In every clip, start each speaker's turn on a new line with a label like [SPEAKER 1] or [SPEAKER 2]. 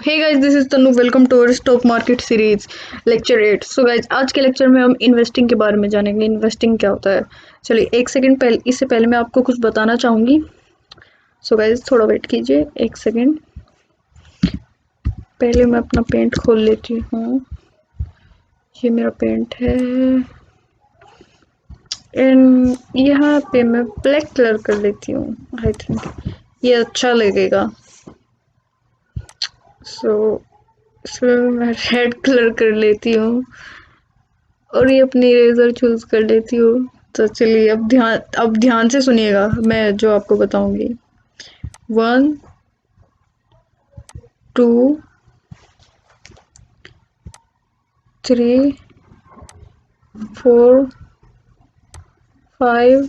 [SPEAKER 1] Hey guys, this is Tanu. Welcome to our stock market series lecture 8। So guys, आज के lecture में हम investing के बारे में जानेंगे। इन्वेस्टिंग क्या होता है। चलिए एक सेकंड पहले, इससे पहले मैं आपको कुछ बताना चाहूँगी। सो गाइस, थोड़ा वेट कीजिए एक सेकंड। पहले मैं अपना पेंट खोल लेती हूँ। ये मेरा पेंट है एंड यहाँ पे मैं ब्लैक कलर कर लेती हूँ। आई थिंक ये अच्छा लगेगा। सो इसमें मैं रेड कलर कर लेती हूँ और ये अपनी इरेजर चूज कर लेती हूँ। तो चलिए अब ध्यान से सुनिएगा मैं जो आपको बताऊंगी। 1 2 3 4 5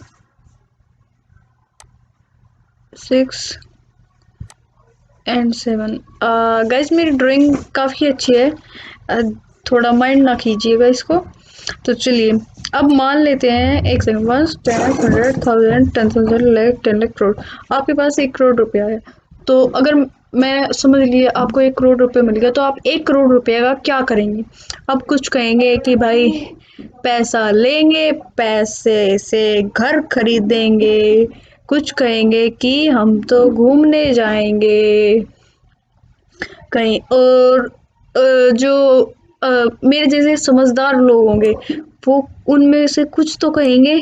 [SPEAKER 1] 6 एंड 7। गाइस, मेरी ड्राइंग काफ़ी अच्छी है। थोड़ा माइंड ना कीजिएगा इसको। तो चलिए अब मान लेते हैं, एक सेकंड। 1 10 100 1000 10,000 लाख 10 लाख करोड़। आपके पास 1 करोड़ रुपया है। तो अगर मैं समझ लिए आपको 1 करोड़ रुपया मिल गया, तो आप 1 करोड़ रुपये का क्या करेंगे। अब कुछ कहेंगे कि भाई पैसा लेंगे, पैसे से घर खरीदेंगे। कुछ कहेंगे कि हम तो घूमने जाएंगे कहीं। और जो मेरे जैसे समझदार लोग होंगे, वो उनमें से कुछ तो कहेंगे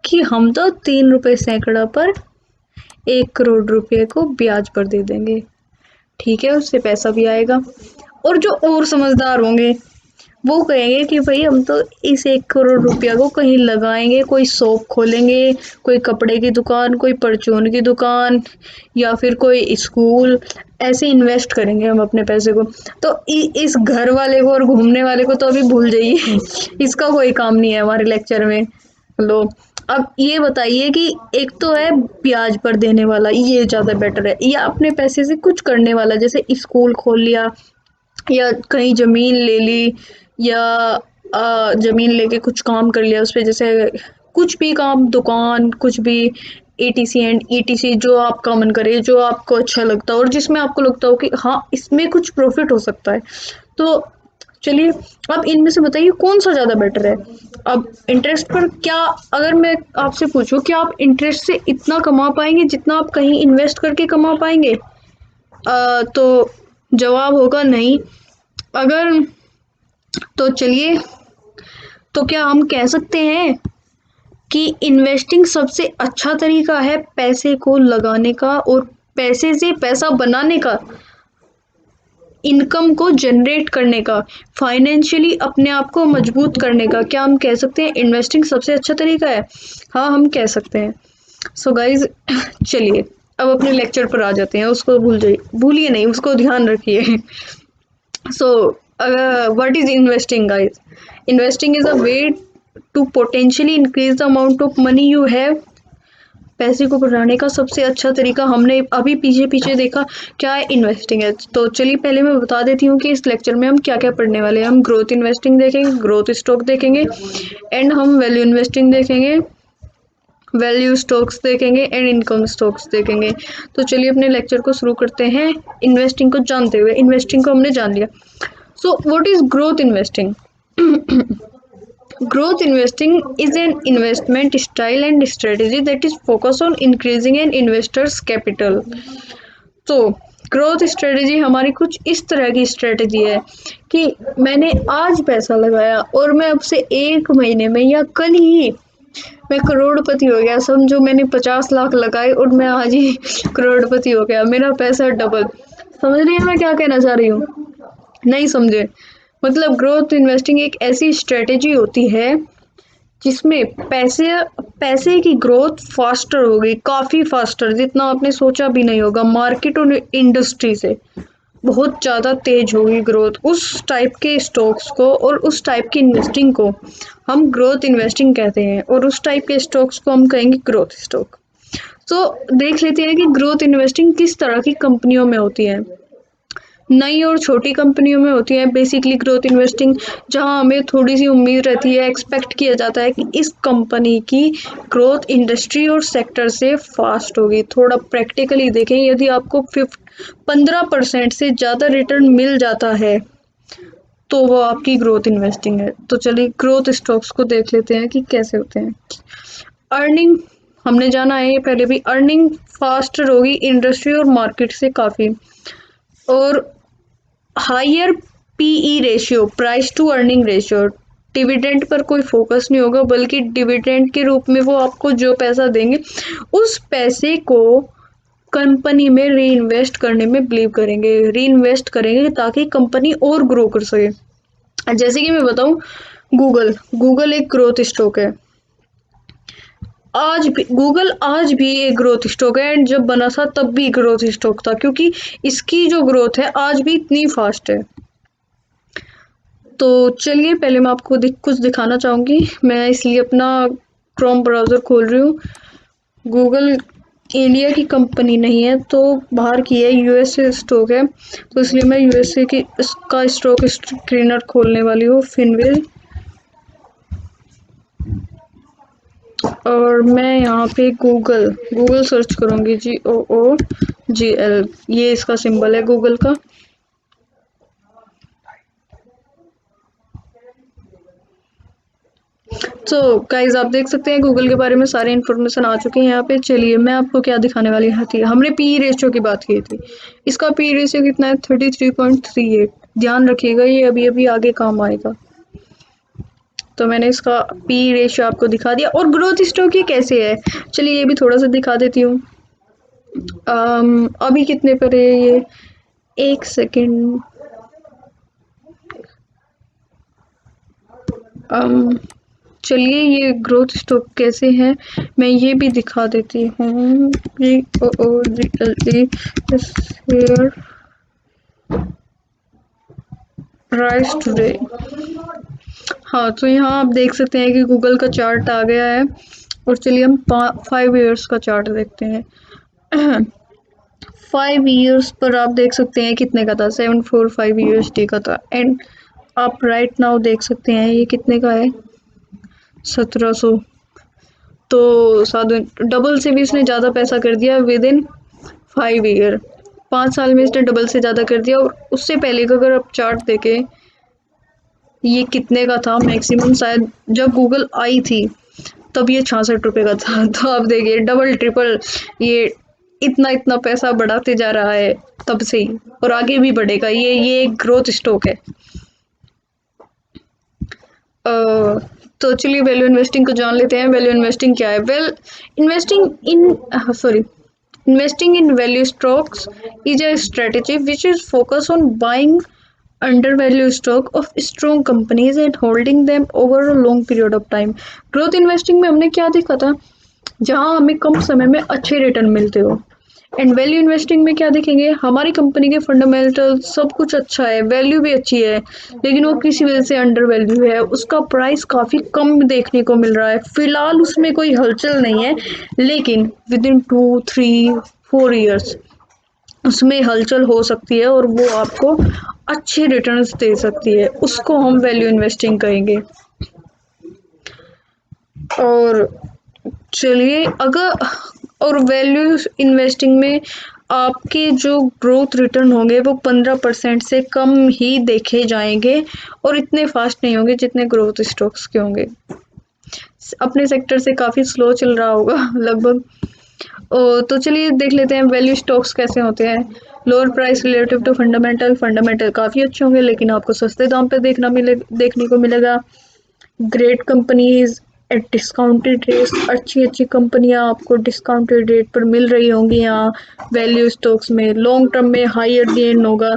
[SPEAKER 1] कि हम तो 3 रुपए सैकड़ा पर 1 करोड़ रुपए को ब्याज पर दे देंगे। ठीक है, उससे पैसा भी आएगा। और समझदार होंगे, वो कहेंगे कि भाई हम तो इस 1 करोड़ रुपया को कहीं लगाएंगे, कोई शॉप खोलेंगे, कोई कपड़े की दुकान, कोई परचून की दुकान, या फिर कोई स्कूल। ऐसे इन्वेस्ट करेंगे हम अपने पैसे को। तो इस घर वाले को और घूमने वाले को तो अभी भूल जाइए। इसका कोई काम नहीं है हमारे लेक्चर में। लो, अब ये बताइए कि एक तो है ब्याज पर देने वाला, ये ज्यादा बेटर है, या अपने पैसे से कुछ करने वाला, जैसे स्कूल खोल लिया या कहीं जमीन ले ली, या जमीन लेके कुछ काम कर लिया उस पे, जैसे कुछ भी काम, दुकान, कुछ भी। एटीसी एंड ईटीसी, जो आपका मन करे, जो आपको अच्छा लगता हो और जिसमें आपको लगता हो कि हाँ इसमें कुछ प्रॉफिट हो सकता है। तो चलिए, अब इनमें से बताइए कौन सा ज्यादा बेटर है। अब इंटरेस्ट पर क्या, अगर मैं आपसे पूछूं कि आप इंटरेस्ट से इतना कमा पाएंगे जितना आप कहीं इन्वेस्ट करके कमा पाएंगे, तो जवाब होगा नहीं। अगर तो चलिए, तो क्या हम कह सकते हैं कि इन्वेस्टिंग सबसे अच्छा तरीका है पैसे को लगाने का और पैसे से पैसा बनाने का, इनकम को जनरेट करने का, फाइनेंशियली अपने आप को मजबूत करने का। क्या हम कह सकते हैं इन्वेस्टिंग सबसे अच्छा तरीका है? हाँ, हम कह सकते हैं। सो गाइज, चलिए अब अपने लेक्चर पर आ जाते हैं। उसको भूलिए नहीं, उसको ध्यान रखिए। So, what is investing, guys? Investing is a way to potentially increase the amount of money you have. पैसे को बढ़ाने का सबसे अच्छा तरीका हमने अभी पीछे पीछे देखा क्या है, इन्वेस्टिंग है। तो चलिए पहले मैं बता देती हूँ कि इस लेक्चर में हम क्या क्या पढ़ने वाले हैं। हम ग्रोथ इन्वेस्टिंग देखेंगे, ग्रोथ स्टॉक देखेंगे, एंड हम वैल्यू इन्वेस्टिंग देखेंगे, वैल्यू स्टॉक्स देखेंगे, एंड इनकम स्टॉक्स देखेंगे। तो चलिए अपने लेक्चर को शुरू करते हैं। इन्वेस्टिंग को जानते हुए, इन्वेस्टिंग को हमने जान लिया। So, what is growth investing? Growth investing is an investment style and strategy that is focused on increasing an investor's capital. तो ग्रोथ स्ट्रेटेजी हमारी कुछ इस तरह की स्ट्रेटेजी है कि मैंने आज पैसा लगाया और मैं अब से 1 महीने में या कल ही मैं करोड़पति हो गया। समझो मैंने 50 लाख लगाए और मैं आज ही करोड़पति हो गया, मेरा पैसा डबल। समझ रही है मैं क्या कहना चाह रही हूँ? नहीं समझे? मतलब ग्रोथ इन्वेस्टिंग एक ऐसी स्ट्रेटेजी होती है जिसमें पैसे पैसे की ग्रोथ फास्टर होगी, काफी फास्टर, जितना आपने सोचा भी नहीं होगा। मार्केट और इंडस्ट्री से बहुत ज्यादा तेज होगी ग्रोथ। उस टाइप के स्टॉक्स को और उस टाइप की इन्वेस्टिंग को हम ग्रोथ इन्वेस्टिंग कहते हैं, और उस टाइप के स्टॉक्स को हम कहेंगे ग्रोथ स्टॉक। तो देख लेते हैं कि ग्रोथ इन्वेस्टिंग किस तरह की कंपनियों में होती है। नई और छोटी कंपनियों में होती है बेसिकली ग्रोथ इन्वेस्टिंग, जहां हमें थोड़ी सी उम्मीद रहती है, एक्सपेक्ट किया जाता है कि इस कंपनी की ग्रोथ इंडस्ट्री और सेक्टर से फास्ट होगी। थोड़ा प्रैक्टिकली देखें, यदि आपको 15% से ज़्यादा रिटर्न मिल जाता है तो वो आपकी ग्रोथ इन्वेस्टिंग है। तो चलिए ग्रोथ स्टॉक्स को देख लेते हैं कि कैसे होते हैं। अर्निंग, हमने जाना है ये पहले भी, अर्निंग फास्टर होगी इंडस्ट्री और मार्केट से काफ़ी। और higher PE ratio, price to earning ratio, dividend पर कोई फोकस नहीं होगा, बल्कि डिविडेंड के रूप में वो आपको जो पैसा देंगे उस पैसे को कंपनी में री इन्वेस्ट करने में बिलीव करेंगे, री इन्वेस्ट करेंगे ताकि कंपनी और ग्रो कर सके। जैसे कि मैं बताऊं, गूगल गूगल एक ग्रोथ स्टॉक है। आज भी गूगल आज भी एक ग्रोथ स्टॉक है, एंड जब बना था तब भी ग्रोथ स्टॉक था, क्योंकि इसकी जो ग्रोथ है आज भी इतनी फास्ट है। तो चलिए पहले मैं आपको कुछ दिखाना चाहूँगी, मैं इसलिए अपना क्रोम ब्राउज़र खोल रही हूँ। गूगल इंडिया की कंपनी नहीं है, तो बाहर की है, यूएसए स्टॉक है, तो इसलिए मैं यूएसए की इसका स्टॉक स्क्रीनर खोलने वाली हूँ, फिनविल। और मैं यहाँ पे गूगल गूगल सर्च करूँगी, GOOGL, ये इसका सिंबल है गूगल का। तो गाइज आप देख सकते हैं गूगल के बारे में सारी इन्फॉर्मेशन आ चुकी है यहाँ पे। चलिए मैं आपको क्या दिखाने वाली थी, हमने पी रेशियो की बात की थी, इसका पी रेशियो कितना है, 33.38। ध्यान रखिएगा, ये अभी अभी आगे काम आएगा। तो मैंने इसका पी रेशियो आपको दिखा दिया। और ग्रोथ स्टॉक ये कैसे है, चलिए ये भी थोड़ा सा दिखा देती हूँ। अभी कितने पर है ये, एक सेकेंड। चलिए ये ग्रोथ स्टॉक कैसे है मैं ये भी दिखा देती हूँ। GOOGLE share price today. हाँ, तो यहाँ आप देख सकते हैं कि गूगल का चार्ट आ गया है। और चलिए हम 5 ईयर्स का चार्ट देखते हैं। 5 ईयर्स पर आप देख सकते हैं कितने का था, 745 USD का था। एंड आप राइट नाउ देख सकते हैं ये कितने का है, 1700। तो साधु डबल से भी इसने ज़्यादा पैसा कर दिया विद इन 5 ईयर। 5 साल में इसने डबल से ज़्यादा कर दिया। और उससे पहले का अगर आप चार्ट देखें, ये कितने का था मैक्सिमम, शायद जब गूगल आई थी तब ये 66 रुपये का था। तो आप देखिए डबल ट्रिपल ये इतना इतना पैसा बढ़ाते जा रहा है तब से ही, और आगे भी बढ़ेगा। ये एक ग्रोथ स्टॉक है। तो चलिए वैल्यू इन्वेस्टिंग को जान लेते हैं। वैल्यू इन्वेस्टिंग क्या है? Investing in value stocks is a strategy which is focused on buying undervalued stock of strong companies and holding them over a long period of time। Growth investing में हमने क्या देखा था, जहां हमें कम समय में अच्छे रिटर्न मिलते हो। एंड वैल्यू इन्वेस्टिंग में क्या देखेंगे, हमारी कंपनी के फंडामेंटल सब कुछ अच्छा है, वैल्यू भी अच्छी है, लेकिन वो किसी वजह से अंडर वैल्यू है, उसका प्राइस काफ़ी कम देखने को मिल रहा है, फिलहाल उसमें कोई हलचल नहीं है, लेकिन विद इन 2 3 4 ईयर्स उसमें हलचल हो सकती है और वो आपको अच्छे रिटर्न्स दे सकती है, उसको हम वैल्यू इन्वेस्टिंग कहेंगे। और चलिए अगर और वैल्यू इन्वेस्टिंग में आपके जो ग्रोथ रिटर्न होंगे वो 15% से कम ही देखे जाएंगे, और इतने फास्ट नहीं होंगे जितने ग्रोथ स्टॉक्स के होंगे। अपने सेक्टर से काफ़ी स्लो चल रहा होगा लगभग। तो चलिए देख लेते हैं वैल्यू स्टॉक्स कैसे होते हैं। Lower price relative to fundamental, fundamental काफ़ी अच्छे होंगे लेकिन आपको सस्ते दाम पे देखने को मिलेगा। Great companies eight discounted rate, अच्छी अच्छी कंपनियां आपको डिस्काउंटेड रेट पर मिल रही होंगी यहाँ वैल्यू स्टॉक्स में। लॉन्ग टर्म में हायर गेन होगा।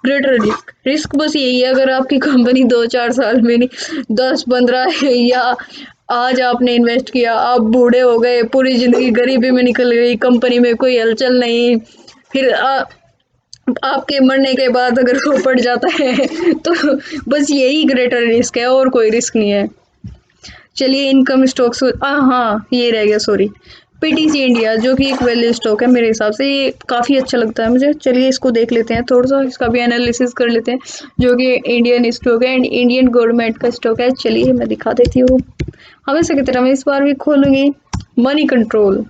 [SPEAKER 1] ग्रेटर रिस्क, रिस्क बस यही है, अगर आपकी कंपनी 2 4 साल में नहीं 10 15 या आज आपने इन्वेस्ट किया, आप बूढ़े हो गए, पूरी जिंदगी गरीबी में निकल गई, कंपनी में कोई हलचल नहीं, फिर आपके मरने के बाद अगर वो पड़ जाता है तो बस यही ग्रेटर रिस्क है और कोई रिस्क नहीं है। चलिए इनकम स्टॉक्स, हाँ ये रह गया, सॉरी। पीटीसी इंडिया जो कि एक वैल्यू स्टॉक है, मेरे हिसाब से ये काफ़ी अच्छा लगता है मुझे। चलिए इसको देख लेते हैं, थोड़ा सा इसका भी एनालिसिस कर लेते हैं, जो कि इंडियन स्टॉक है एंड इंडियन गवर्नमेंट का स्टॉक है। चलिए मैं दिखा देती हूँ, हमेशा की तरह मैं इस बार भी खोलूंगी मनी कंट्रोल।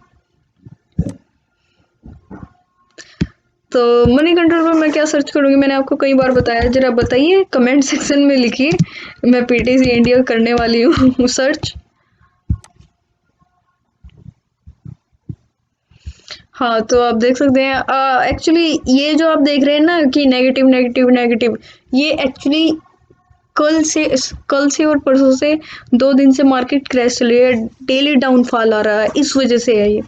[SPEAKER 1] तो मनी कंट्रोल पर मैं क्या सर्च करूंगी, मैंने आपको कई बार बताया, जरा बताइए कमेंट सेक्शन में लिखिए। मैं पीटीसी इंडिया करने वाली हूँ सर्च। हाँ, तो आप देख सकते हैं एक्चुअली ये जो आप देख रहे हैं ना कि नेगेटिव नेगेटिव नेगेटिव, ये एक्चुअली कल से और परसों से 2 दिन से मार्केट क्रैश चल रही है, डेली डाउनफॉल आ रहा है, इस वजह से है ये।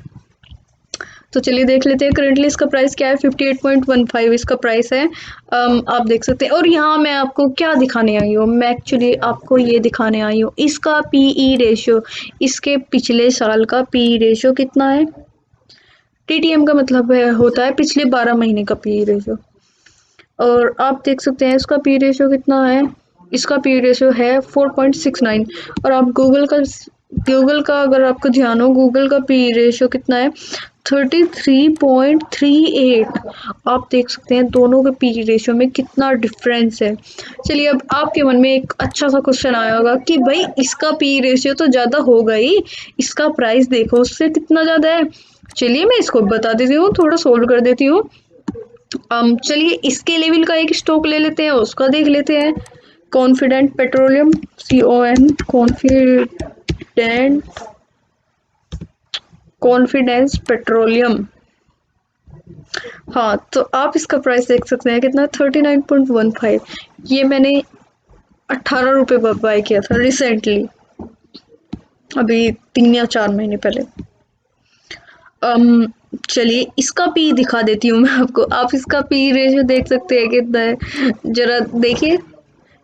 [SPEAKER 1] तो चलिए देख लेते हैं करेंटली इसका प्राइस क्या है। 58.15 इसका प्राइस है। आप देख सकते हैं। और यहाँ मैं आपको क्या दिखाने आई हूँ, मैं एक्चुअली आपको ये दिखाने आई हूँ इसका पीई रेशियो, इसके पिछले साल का पीई रेशियो कितना है। टीटीएम का मतलब है होता है पिछले 12 महीने का पी रेशियो। और आप देख सकते हैं इसका पी रेशियो कितना है। इसका पी रेशियो है 4.69। और आप गूगल का अगर आपको ध्यान हो, गूगल का पी रेशियो कितना है, 33.38। आप देख सकते हैं दोनों के पी रेशियो में कितना डिफरेंस है। चलिए अब आपके मन में एक अच्छा सा क्वेश्चन आया होगा कि भाई इसका पी रेशियो तो ज़्यादा होगा ही, इसका प्राइस देखो उससे कितना ज़्यादा है। चलिए मैं इसको बता देती हूँ, थोड़ा सोल्व कर देती हूँ। चलिए इसके लेवल का एक स्टॉक ले लेते हैं, उसका देख लेते हैं। Confident petroleum, CON confidence petroleum. हाँ, तो आप इसका प्राइस देख सकते हैं कितना, 39.15। ये मैंने 18 रुपये पर बाय किया था रिसेंटली, अभी 3 या 4 महीने पहले। चलिए इसका पी दिखा देती हूँ मैं आपको, आप इसका पी रेशियो देख सकते हैं कितना है, जरा देखिए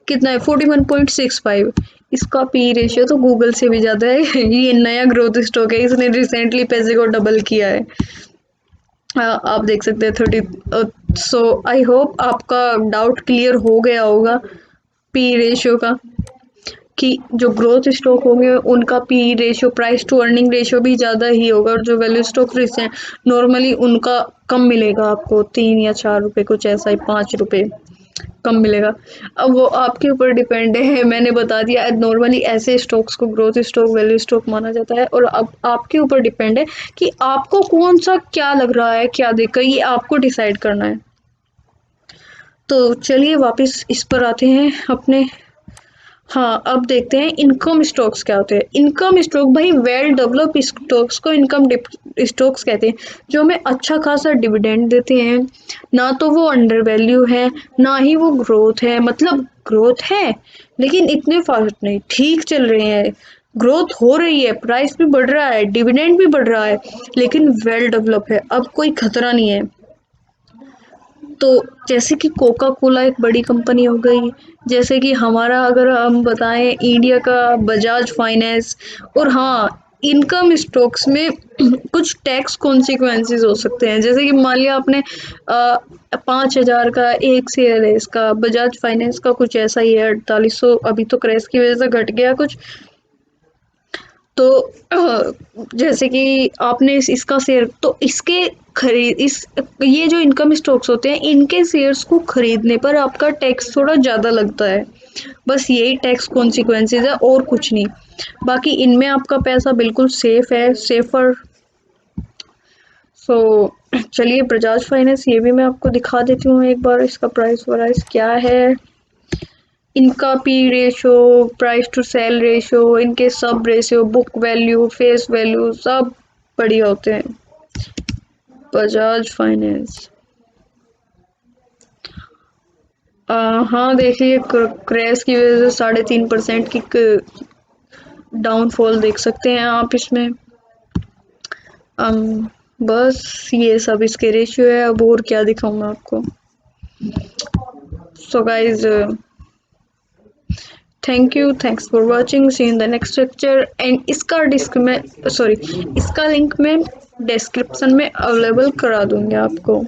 [SPEAKER 1] कितना है, 41.65। इसका पी रेशियो तो गूगल से भी ज़्यादा है। ये नया ग्रोथ स्टॉक है, इसने रिसेंटली पैसे को डबल किया है। आप देख सकते हैं 30। सो आई होप आपका डाउट क्लियर हो गया होगा पी रेशियो का, कि जो ग्रोथ स्टॉक होंगे उनका P ratio, price to earning ratio भी ज़्यादा ही होगा, और जो वैल्यू स्टॉक हैं नॉर्मली उनका कम मिलेगा आपको, 3 या 4 रुपए, कुछ ऐसा ही 5 रुपए कम मिलेगा। अब वो आपके ऊपर डिपेंड है, मैंने बता दिया नॉर्मली ऐसे स्टॉक्स को ग्रोथ स्टॉक, वैल्यू स्टॉक माना जाता है। और अब आपके ऊपर डिपेंड है कि आपको कौन सा क्या लग रहा है, क्या देखकर, ये आपको डिसाइड करना है। तो चलिए वापस इस पर आते हैं अपने। हाँ, अब देखते हैं इनकम स्टॉक्स क्या होते हैं। इनकम स्टॉक भाई वेल डेवलप स्टॉक्स को इनकम स्टॉक्स कहते हैं, जो हमें अच्छा खासा डिविडेंड देते हैं। ना तो वो अंडर वैल्यू है, ना ही वो ग्रोथ है, मतलब ग्रोथ है लेकिन इतने फास्ट नहीं, ठीक चल रहे हैं, ग्रोथ हो रही है, प्राइस भी बढ़ रहा है, डिविडेंड भी बढ़ रहा है, लेकिन वेल डेवलप है, अब कोई खतरा नहीं है। तो जैसे कि कोका कोला एक बड़ी कंपनी हो गई, जैसे कि हमारा अगर हम बताएं इंडिया का बजाज फाइनेंस। और हाँ, इनकम स्टॉक्स में कुछ टैक्स कॉन्सिक्वेंसेस हो सकते हैं, जैसे कि मान लिया आपने 5,000 का एक शेयर है इसका, बजाज फाइनेंस का कुछ ऐसा ही है 4800, अभी तो क्रैश की वजह से घट गया कुछ। तो जैसे कि आपने इसका शेयर, तो इसके खरीद इस ये जो इनकम स्टॉक्स होते हैं, इनके शेयर्स को खरीदने पर आपका टैक्स थोड़ा ज़्यादा लगता है, बस यही टैक्स कॉन्सिक्वेंसेस है और कुछ नहीं। बाकी इनमें आपका पैसा बिल्कुल सेफ है, सेफर। सो चलिए बजाज फाइनेंस ये भी मैं आपको दिखा देती हूँ एक बार, इसका प्राइस वाइस क्या है, इनका P ratio, price to sale ratio, इनके सब ratio, book value, face value, सब बढ़िया होते हैं। बजाज फाइनेंस, हाँ देखिए क्रैश की वजह से 3.5% की डाउनफॉल देख सकते हैं आप इसमें। बस ये सब इसके रेशियो है, अब और क्या दिखाऊं मैं आपको। So guys, thanks for watching, see in the next lecture. And इसका इसका लिंक मैं डिस्क्रिप्शन में अवेलेबल करा दूंगी आपको।